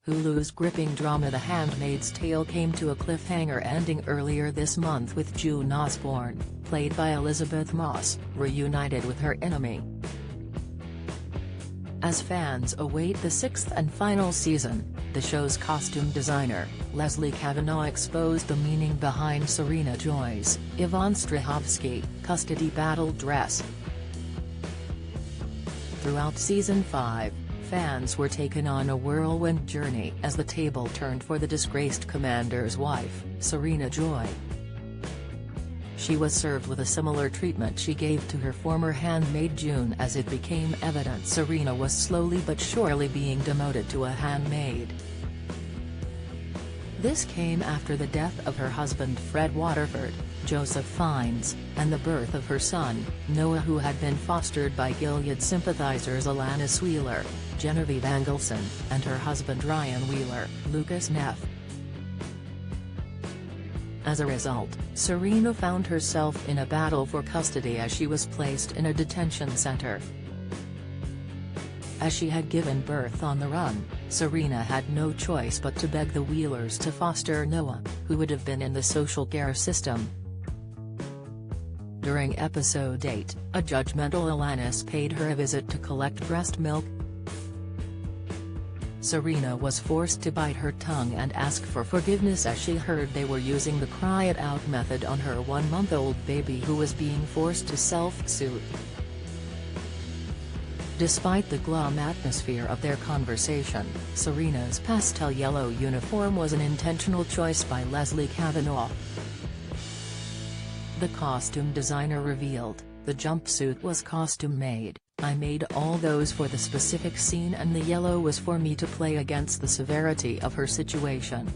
Hulu's gripping drama The Handmaid's Tale came to a cliffhanger ending earlier this month with June Osborne, played by Elizabeth Moss, reunited with her enemy. As fans await the sixth and final season, the show's costume designer, Leslie Kavanaugh, exposed the meaning behind Serena Joy's Yvonne Strahovski custody battle dress. Throughout Season 5, fans were taken on a whirlwind journey as the table turned for the disgraced commander's wife, Serena Joy. She was served with a similar treatment she gave to her former handmaid June, as it became evident Serena was slowly but surely being demoted to a handmaid. This came after the death of her husband Fred Waterford, Joseph Fiennes, and the birth of her son, Noah, who had been fostered by Gilead sympathizers Alanis Wheeler, Genevieve Angelson, and her husband Ryan Wheeler, Lucas Neff. As a result, Serena found herself in a battle for custody as she was placed in a detention center. As she had given birth on the run, Serena had no choice but to beg the Wheelers to foster Noah, who would have been in the social care system. During episode 8, a judgmental Alanis paid her a visit to collect breast milk. Serena was forced to bite her tongue and ask for forgiveness as she heard they were using the cry-it-out method on her one-month-old baby, who was being forced to self-soothe. Despite the glum atmosphere of their conversation, Serena's pastel yellow uniform was an intentional choice by Leslie Kavanaugh. The costume designer revealed, "The jumpsuit was custom-made. I made all those for the specific scene, and the yellow was for me to play against the severity of her situation.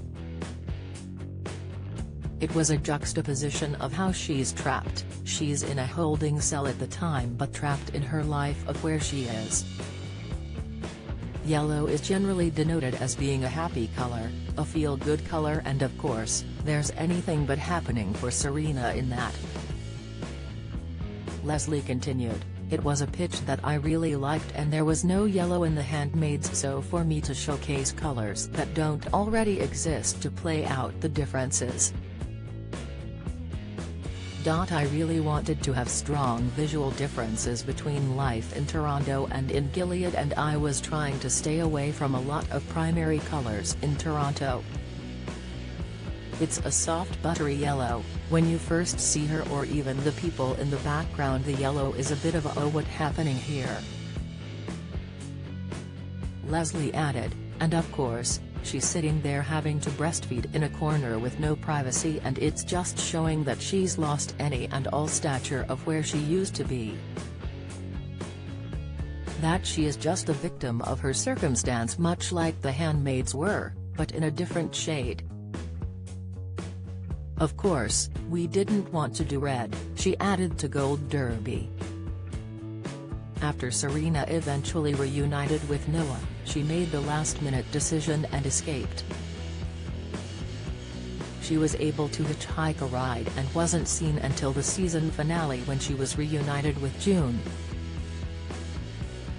It was a juxtaposition of how she's trapped. She's in a holding cell at the time, but trapped in her life of where she is." Yellow is generally denoted as being a happy color, a feel-good color, and of course, there's anything but happening for Serena in that. Leslie continued, "It was a pitch that I really liked, and there was no yellow in The Handmaids, so for me to showcase colors that don't already exist to play out the differences. I really wanted to have strong visual differences between life in Toronto and in Gilead, and I was trying to stay away from a lot of primary colors in Toronto. It's a soft buttery yellow. When you first see her or even the people in the background, the yellow is a bit of a "oh, what happening here?" Leslie added, "And of course, she's sitting there having to breastfeed in a corner with no privacy, and it's just showing that she's lost any and all stature of where she used to be. That she is just a victim of her circumstance, much like the handmaids were, but in a different shade. Of course, we didn't want to do red," she added to Gold Derby. After Serena eventually reunited with Noah, she made the last-minute decision and escaped. She was able to hitchhike a ride and wasn't seen until the season finale, when she was reunited with June.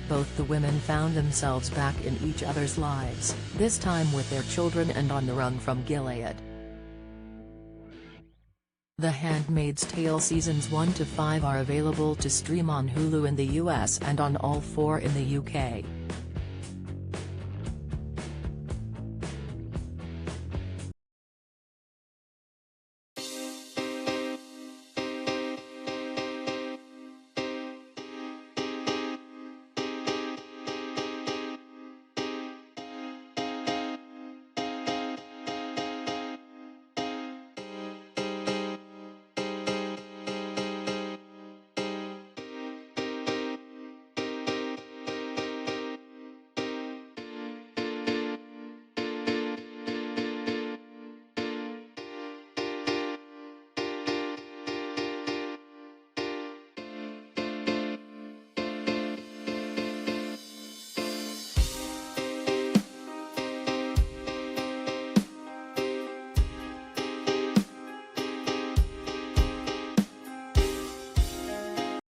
Both the women found themselves back in each other's lives, this time with their children and on the run from Gilead. The Handmaid's Tale Seasons 1 to 5 are available to stream on Hulu in the US and on all 4 in the UK.